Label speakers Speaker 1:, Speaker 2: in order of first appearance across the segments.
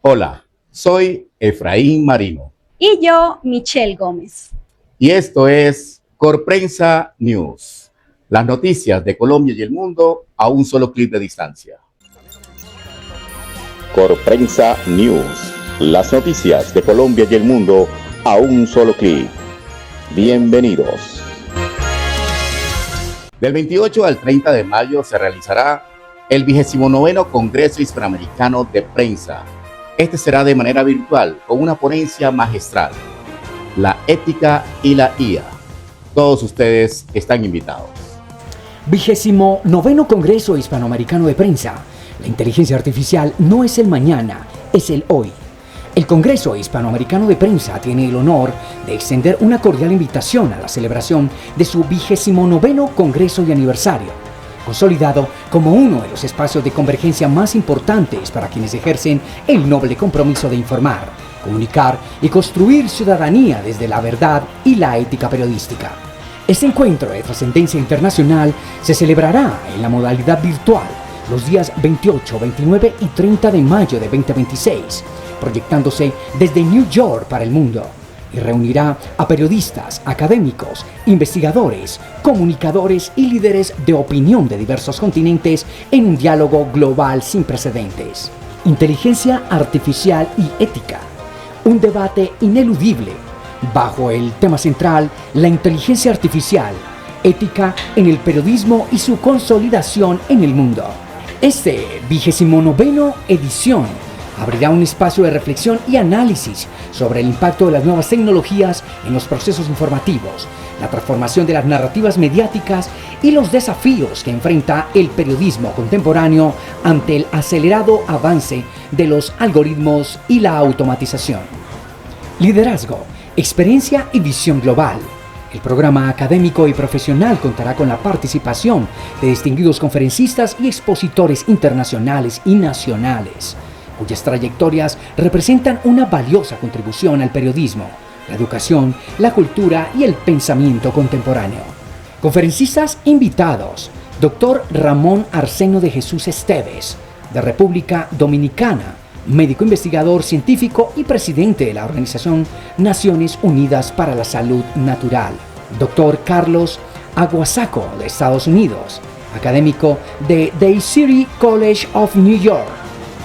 Speaker 1: Hola, soy Efraín Marino.
Speaker 2: Y yo, Michelle Gómez.
Speaker 1: Y esto es Corprensa News. Las noticias de Colombia y el mundo a un solo clic de distancia.
Speaker 3: Corprensa News. Las noticias de Colombia y el mundo a un solo clic. Bienvenidos.
Speaker 1: Del 28 al 30 de mayo se realizará el 29º Congreso Hispanoamericano de Prensa. Este será de manera virtual con una ponencia magistral, la ética y la IA. Todos ustedes están invitados.
Speaker 4: 29º Congreso Hispanoamericano de Prensa. La inteligencia artificial no es el mañana, es el hoy. El Congreso Hispanoamericano de Prensa tiene el honor de extender una cordial invitación a la celebración de su 29º Congreso y aniversario, consolidado como uno de los espacios de convergencia más importantes para quienes ejercen el noble compromiso de informar, comunicar y construir ciudadanía desde la verdad y la ética periodística. Este encuentro de trascendencia internacional se celebrará en la modalidad virtual los días 28, 29 y 30 de mayo de 2026, proyectándose desde New York para el mundo, y reunirá a periodistas, académicos, investigadores, comunicadores y líderes de opinión de diversos continentes en un diálogo global sin precedentes. Inteligencia artificial y ética. Un debate ineludible bajo el tema central, la inteligencia artificial, ética en el periodismo y su consolidación en el mundo. Este 29º edición abrirá un espacio de reflexión y análisis sobre el impacto de las nuevas tecnologías en los procesos informativos, la transformación de las narrativas mediáticas y los desafíos que enfrenta el periodismo contemporáneo ante el acelerado avance de los algoritmos y la automatización. Liderazgo, experiencia y visión global. El programa académico y profesional contará con la participación de distinguidos conferencistas y expositores internacionales y nacionales, cuyas trayectorias representan una valiosa contribución al periodismo, la educación, la cultura y el pensamiento contemporáneo. Conferencistas invitados: Dr. Ramón Arseno de Jesús Esteves, de República Dominicana, médico investigador científico y presidente de la Organización Naciones Unidas para la Salud Natural. Dr. Carlos Aguasaco, de Estados Unidos, académico de Day City College of New York,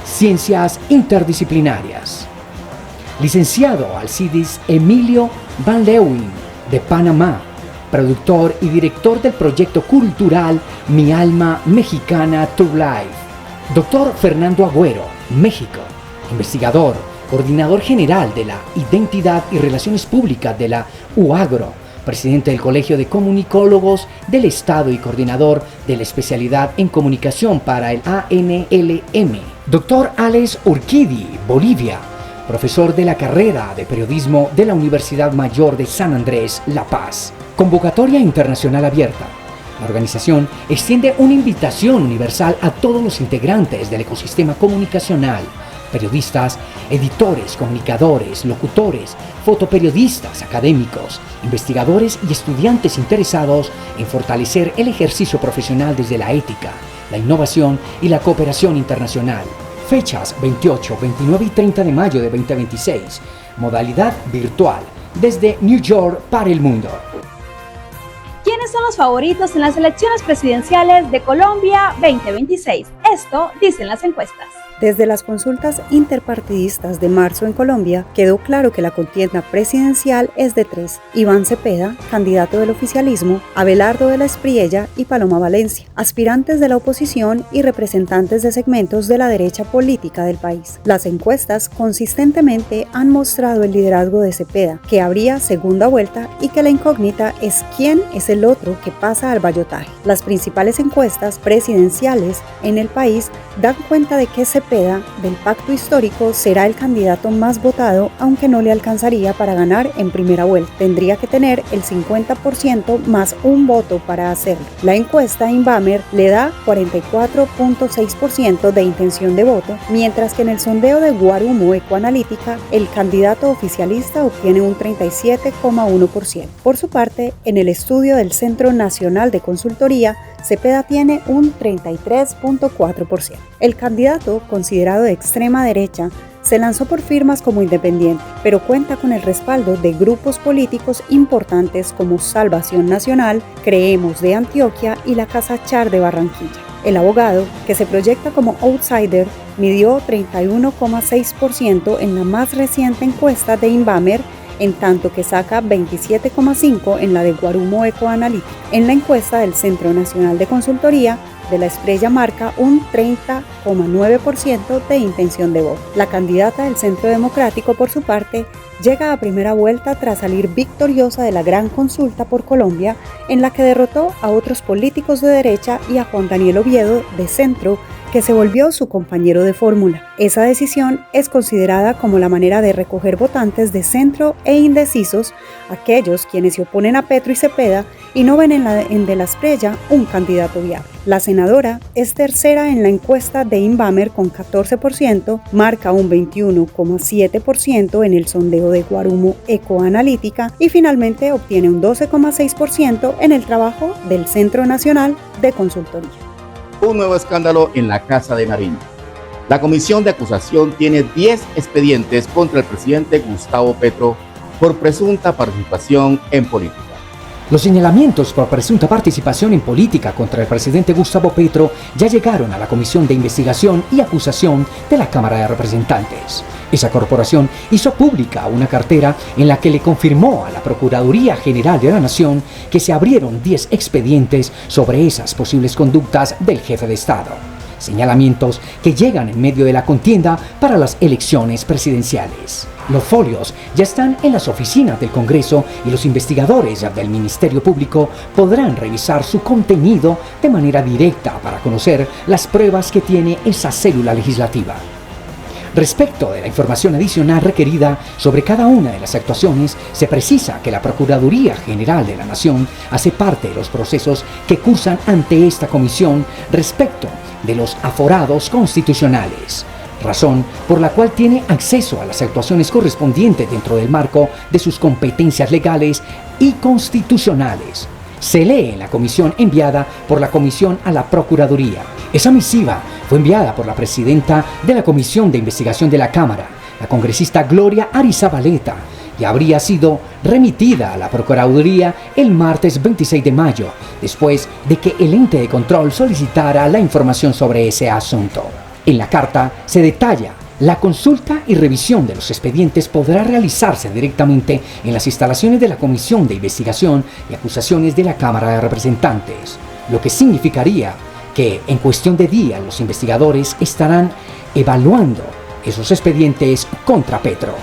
Speaker 4: Ciencias Interdisciplinarias. Licenciado Alcides Emilio Van Leeuwen, de Panamá, productor y director del proyecto cultural Mi Alma Mexicana True Life. Dr. Fernando Agüero, México, investigador, coordinador general de la Identidad y Relaciones Públicas de la UAGRO, presidente del Colegio de Comunicólogos del Estado y coordinador de la especialidad en comunicación para el ANLM. Dr. Alex Urquidi, Bolivia, profesor de la carrera de periodismo de la Universidad Mayor de San Andrés, La Paz. Convocatoria internacional abierta. La organización extiende una invitación universal a todos los integrantes del ecosistema comunicacional, periodistas, editores, comunicadores, locutores, fotoperiodistas, académicos, investigadores y estudiantes interesados en fortalecer el ejercicio profesional desde la ética, la innovación y la cooperación internacional. Fechas 28, 29 y 30 de mayo de 2026. Modalidad virtual, desde New York para el mundo.
Speaker 2: ¿Quiénes son los favoritos en las elecciones presidenciales de Colombia 2026? Esto dicen las encuestas.
Speaker 5: Desde las consultas interpartidistas de marzo en Colombia, quedó claro que la contienda presidencial es de tres: Iván Cepeda, candidato del oficialismo, Abelardo de la Espriella y Paloma Valencia, aspirantes de la oposición y representantes de segmentos de la derecha política del país. Las encuestas consistentemente han mostrado el liderazgo de Cepeda, que habría segunda vuelta, y que la incógnita es quién es el otro que pasa al ballotaje. Las principales encuestas presidenciales en el país dan cuenta de que Cepeda, del pacto histórico, será el candidato más votado, aunque no le alcanzaría para ganar en primera vuelta. Tendría que tener el 50% más un voto para hacerlo. La encuesta Inbamer le da 44.6% de intención de voto, mientras que en el sondeo de Guarumo Ecoanalítica, el candidato oficialista obtiene un 37.1%. Por su parte, en el estudio del Centro Nacional de Consultoría, Cepeda tiene un 33.4%. El candidato, considerado de extrema derecha, se lanzó por firmas como independiente, pero cuenta con el respaldo de grupos políticos importantes como Salvación Nacional, Creemos de Antioquia y la Casa Char de Barranquilla. El abogado, que se proyecta como outsider, midió 31,6% en la más reciente encuesta de Invamer, en tanto que saca 27,5% en la de Guarumo Ecoanalítica. En la encuesta del Centro Nacional de Consultoría, de la Esprella marca un 30,9% de intención de voto. La candidata del Centro Democrático, por su parte, llega a primera vuelta tras salir victoriosa de la gran consulta por Colombia, en la que derrotó a otros políticos de derecha y a Juan Daniel Oviedo, de centro, que se volvió su compañero de fórmula. Esa decisión es considerada como la manera de recoger votantes de centro e indecisos, aquellos quienes se oponen a Petro y Cepeda y no ven en De la Esprella un candidato viable. La senadora es tercera en la encuesta de Invamer con 14%, marca un 21,7% en el sondeo de Guarumo Ecoanalítica y finalmente obtiene un 12,6% en el trabajo del Centro Nacional de Consultoría.
Speaker 1: Un nuevo escándalo en la Casa de Nariño. La comisión de acusación tiene 10 expedientes contra el presidente Gustavo Petro por presunta participación en política.
Speaker 4: Los señalamientos por presunta participación en política contra el presidente Gustavo Petro ya llegaron a la Comisión de Investigación y Acusación de la Cámara de Representantes. Esa corporación hizo pública una cartera en la que le confirmó a la Procuraduría General de la Nación que se abrieron 10 expedientes sobre esas posibles conductas del jefe de Estado. Señalamientos que llegan en medio de la contienda para las elecciones presidenciales. Los folios ya están en las oficinas del Congreso y los investigadores del Ministerio Público podrán revisar su contenido de manera directa para conocer las pruebas que tiene esa célula legislativa. Respecto de la información adicional requerida sobre cada una de las actuaciones, se precisa que la Procuraduría General de la Nación hace parte de los procesos que cursan ante esta comisión respecto de los aforados constitucionales, razón por la cual tiene acceso a las actuaciones correspondientes dentro del marco de sus competencias legales y constitucionales. Se lee en la comisión enviada por la Comisión a la Procuraduría. Esa misiva fue enviada por la presidenta de la Comisión de Investigación de la Cámara, la congresista Gloria Arizabaleta, y habría sido remitida a la Procuraduría el martes 26 de mayo, después de que el ente de control solicitara la información sobre ese asunto. En la carta se detalla: la consulta y revisión de los expedientes podrá realizarse directamente en las instalaciones de la Comisión de Investigación y Acusaciones de la Cámara de Representantes, lo que significaría que en cuestión de días los investigadores estarán evaluando esos expedientes contra Petro.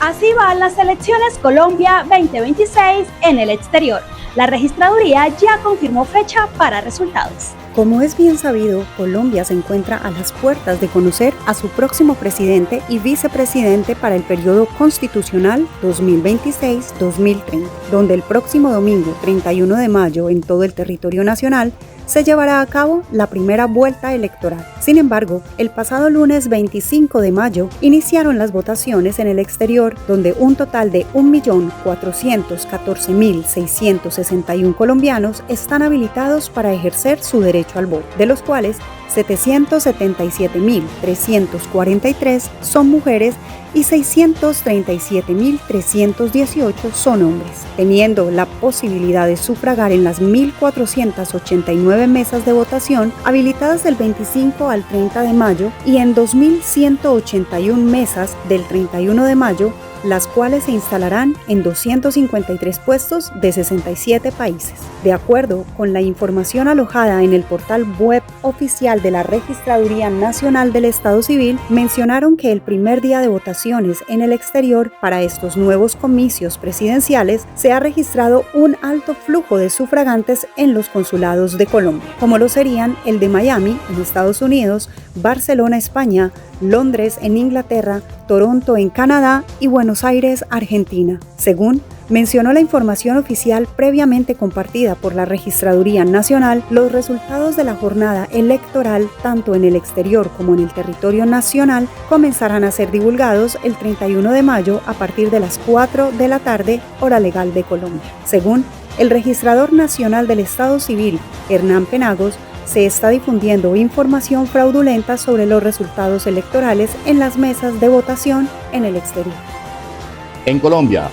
Speaker 2: Así van las elecciones Colombia 2026 en el exterior. La registraduría ya confirmó fecha para resultados.
Speaker 5: Como es bien sabido, Colombia se encuentra a las puertas de conocer a su próximo presidente y vicepresidente para el periodo constitucional 2026-2030, donde el próximo domingo 31 de mayo en todo el territorio nacional se llevará a cabo la primera vuelta electoral. Sin embargo, el pasado lunes 25 de mayo iniciaron las votaciones en el exterior, donde un total de 1.414.661 colombianos están habilitados para ejercer su derecho al voto, de los cuales 777.343 son mujeres y 637.318 son hombres, teniendo la posibilidad de sufragar en las 1.489 mesas de votación habilitadas del 25 al 30 de mayo y en 2.181 mesas del 31 de mayo, las cuales se instalarán en 253 puestos de 67 países. De acuerdo con la información alojada en el portal web oficial de la Registraduría Nacional del Estado Civil, mencionaron que el primer día de votaciones en el exterior para estos nuevos comicios presidenciales se ha registrado un alto flujo de sufragantes en los consulados de Colombia, como lo serían el de Miami, en Estados Unidos, Barcelona, España, Londres, en Inglaterra, Toronto, en Canadá y Buenos Aires, Argentina, según mencionó la información oficial previamente compartida por la Registraduría Nacional. Los resultados de la jornada electoral, tanto en el exterior como en el territorio nacional, comenzarán a ser divulgados el 31 de mayo a partir de las 4 de la tarde, hora legal de Colombia. Según el registrador nacional del Estado Civil, Hernán Penagos, se está difundiendo información fraudulenta sobre los resultados electorales en las mesas de votación en el exterior.
Speaker 1: En Colombia,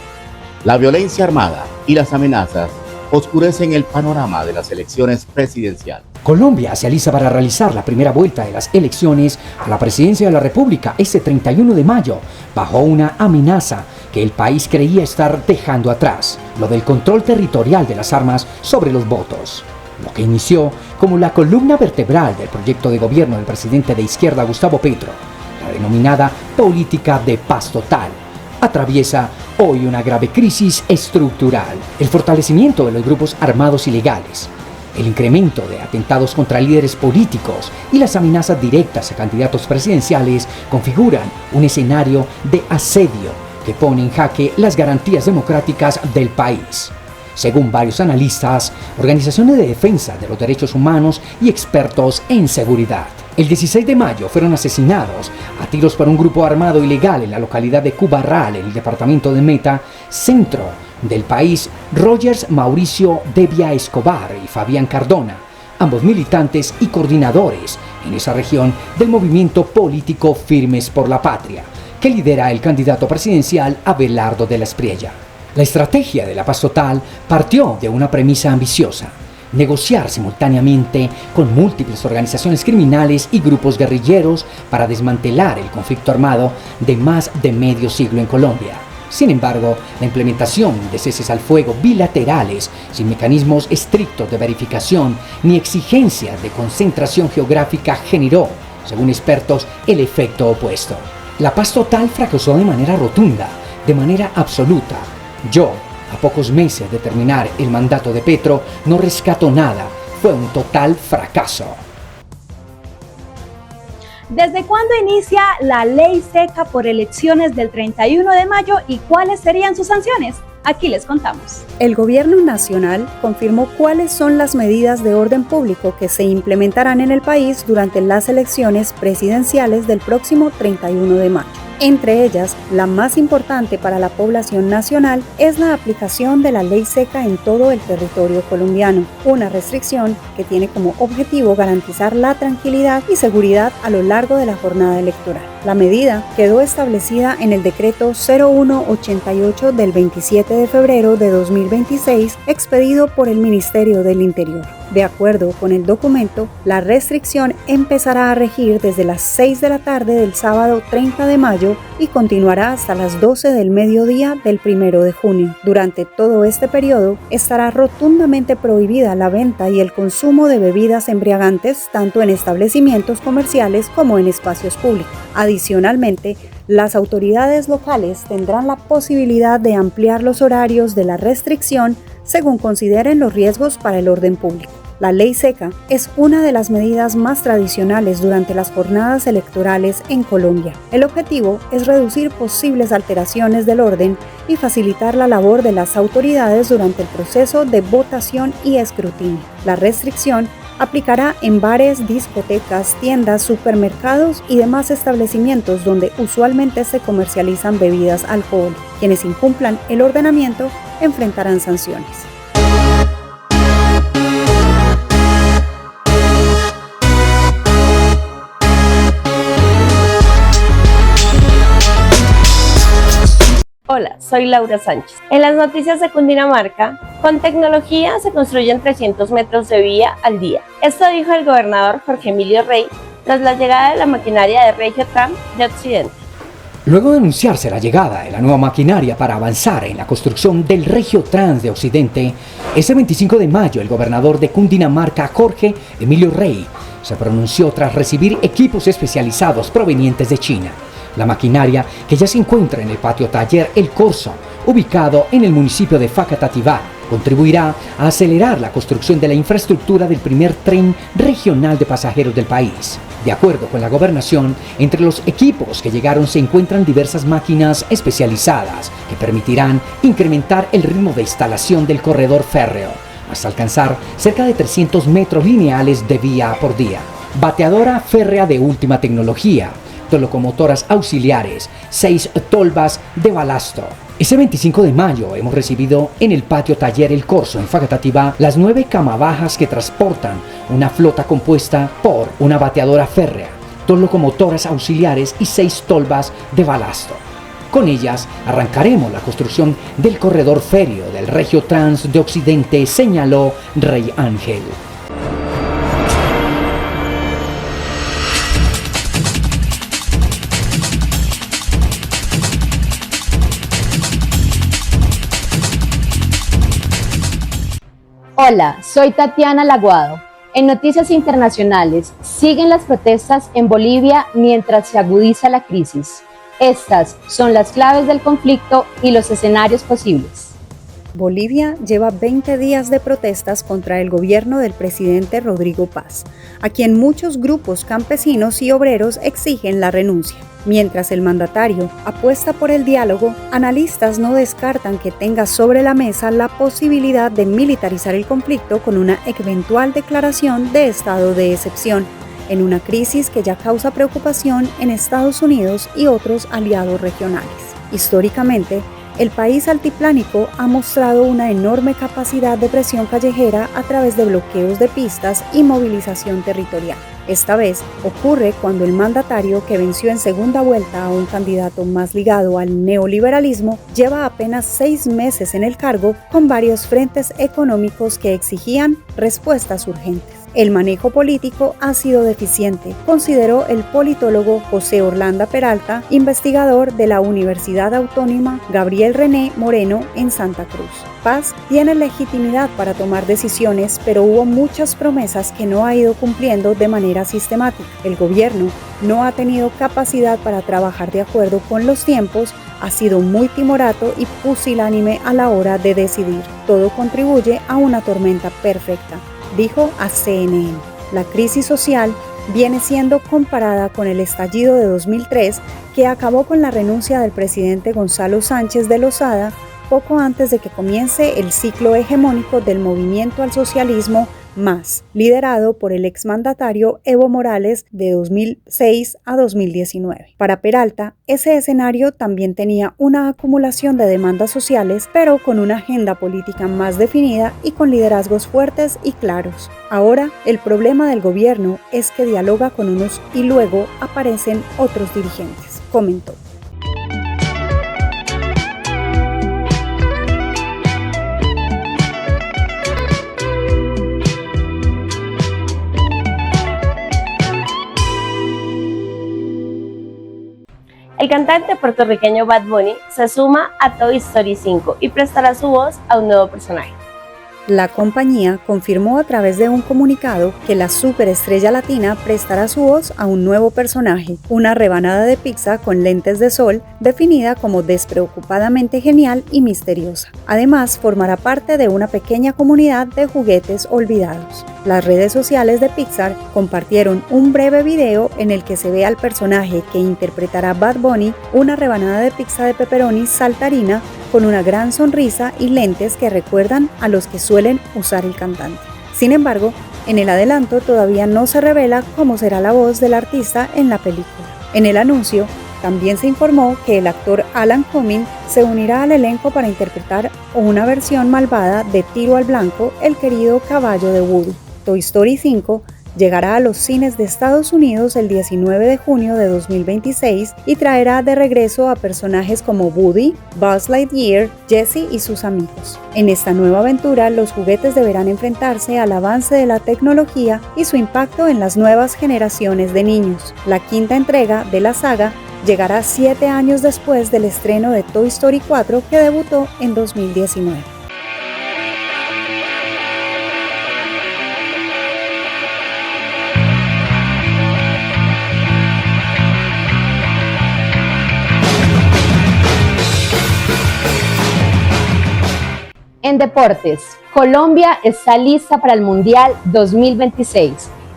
Speaker 1: la violencia armada y las amenazas oscurecen el panorama de las elecciones presidenciales.
Speaker 4: Colombia se alista para realizar la primera vuelta de las elecciones a la presidencia de la República este 31 de mayo, bajo una amenaza que el país creía estar dejando atrás, lo del control territorial de las armas sobre los votos. Lo que inició como la columna vertebral del proyecto de gobierno del presidente de izquierda Gustavo Petro, la denominada política de paz total, atraviesa hoy una grave crisis estructural. El fortalecimiento de los grupos armados ilegales, el incremento de atentados contra líderes políticos y las amenazas directas a candidatos presidenciales configuran un escenario de asedio que pone en jaque las garantías democráticas del país. Según varios analistas, organizaciones de defensa de los derechos humanos y expertos en seguridad, el 16 de mayo fueron asesinados a tiros por un grupo armado ilegal en la localidad de Cubarral, en el departamento de Meta, centro del país, Rogers Mauricio Devia Escobar y Fabián Cardona, ambos militantes y coordinadores en esa región del movimiento político Firmes por la Patria, que lidera el candidato presidencial Abelardo de la Espriella. La estrategia de la paz total partió de una premisa ambiciosa: negociar simultáneamente con múltiples organizaciones criminales y grupos guerrilleros para desmantelar el conflicto armado de más de medio siglo en Colombia. Sin embargo, la implementación de ceses al fuego bilaterales, sin mecanismos estrictos de verificación ni exigencias de concentración geográfica, generó, según expertos, el efecto opuesto. La paz total fracasó de manera rotunda, de manera absoluta. Yo, a pocos meses de terminar el mandato de Petro, no rescato nada. Fue un total fracaso.
Speaker 2: ¿Desde cuándo inicia la ley seca por elecciones del 31 de mayo y cuáles serían sus sanciones? Aquí les contamos.
Speaker 5: El Gobierno Nacional confirmó cuáles son las medidas de orden público que se implementarán en el país durante las elecciones presidenciales del próximo 31 de mayo. Entre ellas, la más importante para la población nacional es la aplicación de la ley seca en todo el territorio colombiano, una restricción que tiene como objetivo garantizar la tranquilidad y seguridad a lo largo de la jornada electoral. La medida quedó establecida en el decreto 0188 del 27 de febrero de 2026, expedido por el Ministerio del Interior. De acuerdo con el documento, la restricción empezará a regir desde las 6 de la tarde del sábado 30 de mayo y continuará hasta las 12 del mediodía del 1 de junio. Durante todo este periodo, estará rotundamente prohibida la venta y el consumo de bebidas embriagantes, tanto en establecimientos comerciales como en espacios públicos. Adicionalmente, las autoridades locales tendrán la posibilidad de ampliar los horarios de la restricción según consideren los riesgos para el orden público. La ley seca es una de las medidas más tradicionales durante las jornadas electorales en Colombia. El objetivo es reducir posibles alteraciones del orden y facilitar la labor de las autoridades durante el proceso de votación y escrutinio. La restricción aplicará en bares, discotecas, tiendas, supermercados y demás establecimientos donde usualmente se comercializan bebidas alcohólicas. Quienes incumplan el ordenamiento enfrentarán sanciones.
Speaker 6: Hola, soy Laura Sánchez. En las noticias de Cundinamarca, con tecnología se construyen 300 metros de vía al día. Esto dijo el gobernador Jorge Emilio Rey tras la llegada de la maquinaria de Regiotram de Occidente.
Speaker 4: Luego de anunciarse la llegada de la nueva maquinaria para avanzar en la construcción del Regiotrans de Occidente, ese 25 de mayo el gobernador de Cundinamarca, Jorge Emilio Rey, se pronunció tras recibir equipos especializados provenientes de China. La maquinaria, que ya se encuentra en el patio taller El Corso, ubicado en el municipio de Facatativá, contribuirá a acelerar la construcción de la infraestructura del primer tren regional de pasajeros del país. De acuerdo con la gobernación, entre los equipos que llegaron se encuentran diversas máquinas especializadas que permitirán incrementar el ritmo de instalación del corredor férreo, hasta alcanzar cerca de 300 metros lineales de vía por día. Bateadora férrea de última tecnología, 2 locomotoras auxiliares, 6 tolvas de balasto, Ese 25 de mayo hemos recibido en el patio Taller El Corso en Facatativá las 9 camabajas que transportan una flota compuesta por una bateadora férrea, 2 locomotoras auxiliares y 6 tolvas de balasto. Con ellas arrancaremos la construcción del corredor férreo del Regio Trans de Occidente, señaló Rey Ángel.
Speaker 7: Hola, soy Tatiana Laguado. En Noticias Internacionales, siguen las protestas en Bolivia mientras se agudiza la crisis. Estas son las claves del conflicto y los escenarios posibles.
Speaker 5: Bolivia lleva 20 días de protestas contra el gobierno del presidente Rodrigo Paz, a quien muchos grupos campesinos y obreros exigen la renuncia. Mientras el mandatario apuesta por el diálogo, analistas no descartan que tenga sobre la mesa la posibilidad de militarizar el conflicto con una eventual declaración de estado de excepción, en una crisis que ya causa preocupación en Estados Unidos y otros aliados regionales. Históricamente, el país altiplánico ha mostrado una enorme capacidad de presión callejera a través de bloqueos de pistas y movilización territorial. Esta vez ocurre cuando el mandatario, que venció en segunda vuelta a un candidato más ligado al neoliberalismo, lleva apenas 6 meses en el cargo con varios frentes económicos que exigían respuestas urgentes. El manejo político ha sido deficiente, consideró el politólogo José Orlando Peralta, investigador de la Universidad Autónoma Gabriel René Moreno en Santa Cruz. Paz tiene legitimidad para tomar decisiones, pero hubo muchas promesas que no ha ido cumpliendo de manera sistemática. El gobierno no ha tenido capacidad para trabajar de acuerdo con los tiempos, ha sido muy timorato y pusilánime a la hora de decidir. Todo contribuye a una tormenta perfecta, dijo a CNN. La crisis social viene siendo comparada con el estallido de 2003, que acabó con la renuncia del presidente Gonzalo Sánchez de Lozada poco antes de que comience el ciclo hegemónico del movimiento al socialismo MÁS, liderado por el exmandatario Evo Morales de 2006 a 2019. Para Peralta, ese escenario también tenía una acumulación de demandas sociales, pero con una agenda política más definida y con liderazgos fuertes y claros. Ahora, el problema del gobierno es que dialoga con unos y luego aparecen otros dirigentes, comentó.
Speaker 6: El cantante puertorriqueño Bad Bunny se suma a Toy Story 5 y prestará su voz a un nuevo personaje.
Speaker 5: La compañía confirmó a través de un comunicado que la superestrella latina prestará su voz a un nuevo personaje, una rebanada de pizza con lentes de sol, definida como despreocupadamente genial y misteriosa. Además, formará parte de una pequeña comunidad de juguetes olvidados. Las redes sociales de Pixar compartieron un breve video en el que se ve al personaje que interpretará Bad Bunny, una rebanada de pizza de pepperoni saltarina con una gran sonrisa y lentes que recuerdan a los que suelen usar el cantante. Sin embargo, en el adelanto todavía no se revela cómo será la voz del artista en la película. En el anuncio, también se informó que el actor Alan Cumming se unirá al elenco para interpretar una versión malvada de Tiro al Blanco, el querido caballo de Woody. Toy Story 5 llegará a los cines de Estados Unidos el 19 de junio de 2026 y traerá de regreso a personajes como Woody, Buzz Lightyear, Jessie y sus amigos. En esta nueva aventura, los juguetes deberán enfrentarse al avance de la tecnología y su impacto en las nuevas generaciones de niños. La quinta entrega de la saga llegará 7 años después del estreno de Toy Story 4, que debutó en 2019.
Speaker 7: En deportes, Colombia está lista para el Mundial 2026.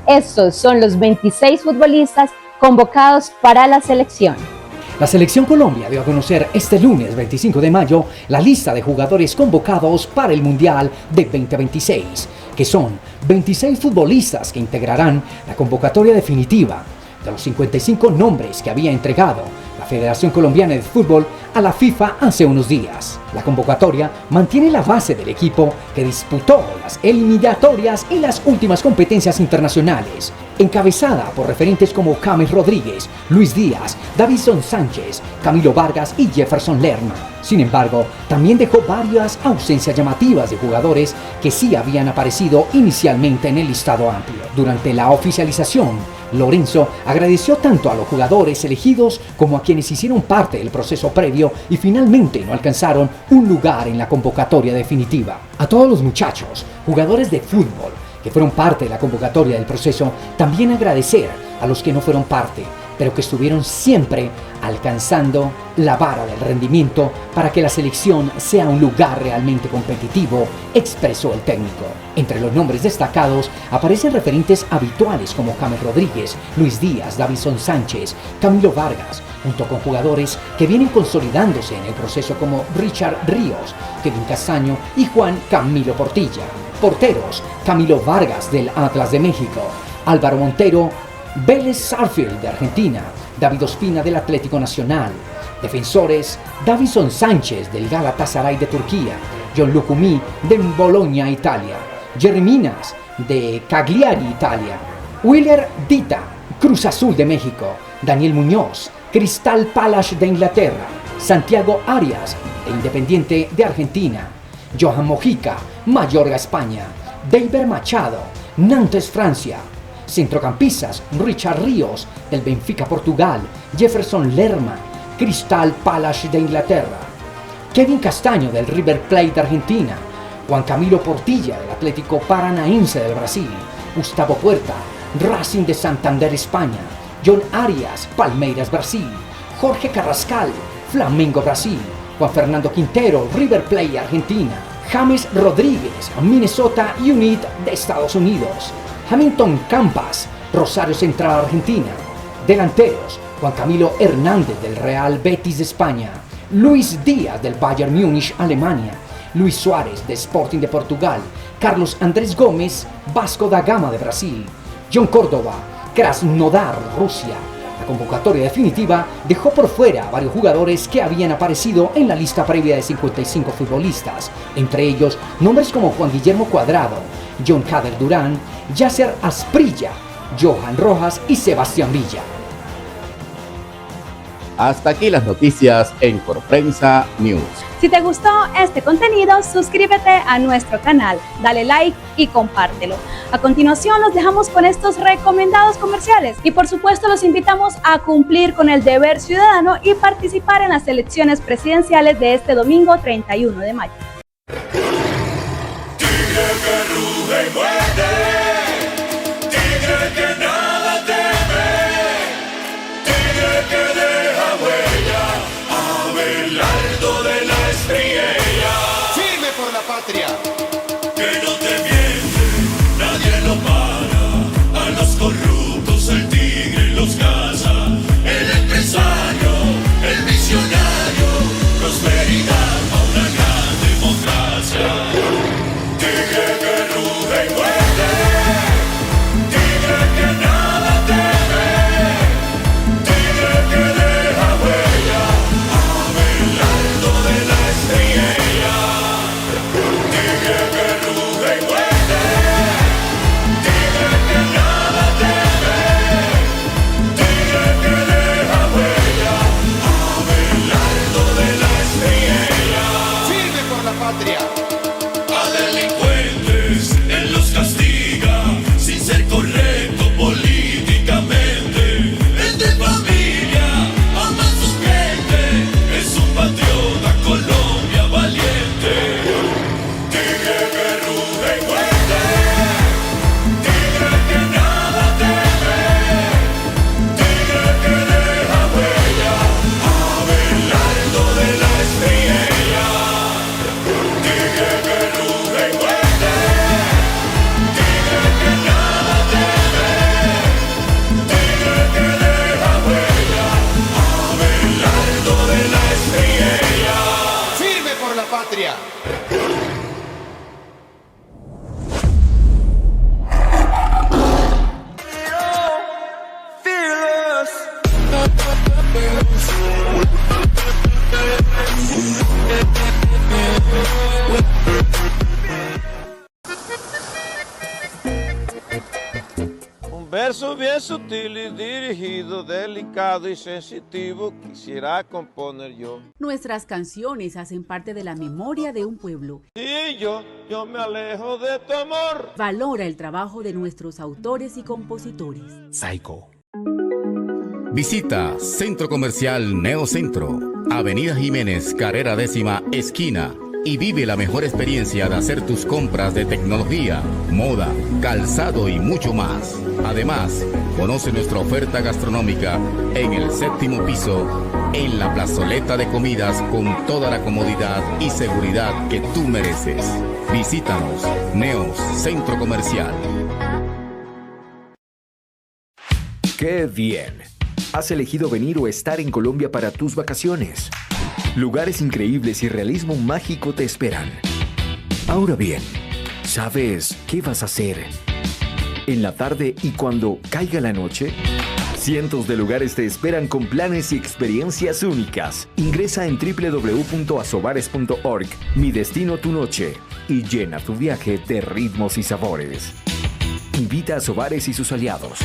Speaker 7: Estos son los 26 futbolistas convocados para la selección.
Speaker 4: La Selección Colombia dio a conocer este lunes 25 de mayo la lista de jugadores convocados para el Mundial de 2026, que son 26 futbolistas que integrarán la convocatoria definitiva de los 55 nombres que había entregado la Federación Colombiana de Fútbol a la FIFA hace unos días. La convocatoria mantiene la base del equipo que disputó las eliminatorias y las últimas competencias internacionales, encabezada por referentes como James Rodríguez, Luis Díaz, Davinson Sánchez, Camilo Vargas y Jefferson Lerma. Sin embargo, también dejó varias ausencias llamativas de jugadores que sí habían aparecido inicialmente en el listado amplio. Durante la oficialización, Lorenzo agradeció tanto a los jugadores elegidos como a quienes hicieron parte del proceso previo y finalmente no alcanzaron un lugar en la convocatoria definitiva. A todos los muchachos, jugadores de fútbol, que fueron parte de la convocatoria del proceso, también agradecer a los que no fueron parte, pero que estuvieron siempre alcanzando la vara del rendimiento para que la selección sea un lugar realmente competitivo, expresó el técnico. Entre los nombres destacados aparecen referentes habituales como James Rodríguez, Luis Díaz, Davinson Sánchez, Camilo Vargas, junto con jugadores que vienen consolidándose en el proceso como Richard Ríos, Kevin Castaño y Juan Camilo Portilla. Porteros: Camilo Vargas del Atlas de México, Álvaro Montero, Vélez Sarsfield de Argentina, David Ospina del Atlético Nacional. Defensores: Davinson Sánchez del Galatasaray de Turquía, John Lucumí de Bologna, Italia, Jerry Minas de Cagliari, Italia, Willer Dita, Cruz Azul de México, Daniel Muñoz, Crystal Palace de Inglaterra, Santiago Arias de Independiente de Argentina, Johan Mojica, Mallorca, España, David Machado, Nantes, Francia. Centrocampistas: Richard Ríos del Benfica, Portugal, Jefferson Lerma, Crystal Palace de Inglaterra, Kevin Castaño del River Plate de Argentina, Juan Camilo Portilla del Atlético Paranaense del Brasil, Gustavo Puerta, Racing de Santander, España, John Arias, Palmeiras, Brasil, Jorge Carrascal, Flamengo, Brasil, Juan Fernando Quintero, River Plate, Argentina, James Rodríguez, Minnesota United de Estados Unidos, Hamilton Campas, Rosario Central, Argentina. Delanteros: Juan Camilo Hernández del Real Betis de España, Luis Díaz del Bayern Múnich, Alemania, Luis Suárez de Sporting de Portugal, Carlos Andrés Gómez, Vasco da Gama de Brasil, John Córdoba, Krasnodar, Rusia. La convocatoria definitiva dejó por fuera a varios jugadores que habían aparecido en la lista previa de 55 futbolistas, entre ellos nombres como Juan Guillermo Cuadrado, John Kader Durán, Yasser Asprilla, Johan Rojas y Sebastián Villa.
Speaker 1: Hasta aquí las noticias en Corprensa News.
Speaker 2: Si te gustó este contenido, suscríbete a nuestro canal, dale like y compártelo. A continuación, los dejamos con estos recomendados comerciales y por supuesto los invitamos a cumplir con el deber ciudadano y participar en las elecciones presidenciales de este domingo 31 de mayo.
Speaker 8: Tigre que ruge y muerde, tigre que nada teme, tigre que deja huella, Abelardo de la Estrella.
Speaker 9: Firme por la patria.
Speaker 8: Que no te miente, nadie lo para, a los corruptos el tigre los caza, el empresario, el visionario, prosperidad a una gran democracia. Tigre que ruge y muerde, tigre que nada teme, tigre que deja huella, Abelardo de la Estrella. Tigre que ruge y muerde, tigre que nada teme, tigre que deja huella, Abelardo de la Estrella.
Speaker 9: Firme por la patria.
Speaker 8: A delincuentes él los castiga sin ser correcto políticamente. Es de familia, ama a su gente, es un patriota, Colombia valiente. Tigre que ruge y muerde, tigre que nada teme, tigre que deja huella, Abelardo de la Estrella. Tigre que ruge y muerde, tigre que nada teme, tigre que deja huella, Abelardo de la Estrella.
Speaker 9: Firme por la patria.
Speaker 8: Fearless.
Speaker 10: verso bien sutil y dirigido, delicado y sensitivo, quisiera componer yo.
Speaker 11: Nuestras canciones hacen parte de la memoria de un pueblo.
Speaker 10: Y yo me alejo de tu amor.
Speaker 11: Valora el trabajo de nuestros autores y compositores.
Speaker 1: Psycho. Visita Centro Comercial Neocentro, Avenida Jiménez, carrera 10ª, esquina, y vive la mejor experiencia de hacer tus compras de tecnología, moda, calzado y mucho más. Además, conoce nuestra oferta gastronómica en el 7º piso, en la plazoleta de comidas con toda la comodidad y seguridad que tú mereces. Visítanos, Neos Centro Comercial.
Speaker 12: ¡Qué bien! Has elegido venir o estar en Colombia para tus vacaciones. Lugares increíbles y realismo mágico te esperan. Ahora bien, ¿sabes qué vas a hacer en la tarde y cuando caiga la noche? Cientos de lugares te esperan con planes y experiencias únicas. Ingresa en www.asobares.org, Mi Destino Tu Noche, y llena tu viaje de ritmos y sabores. Invita a Asobares y sus aliados.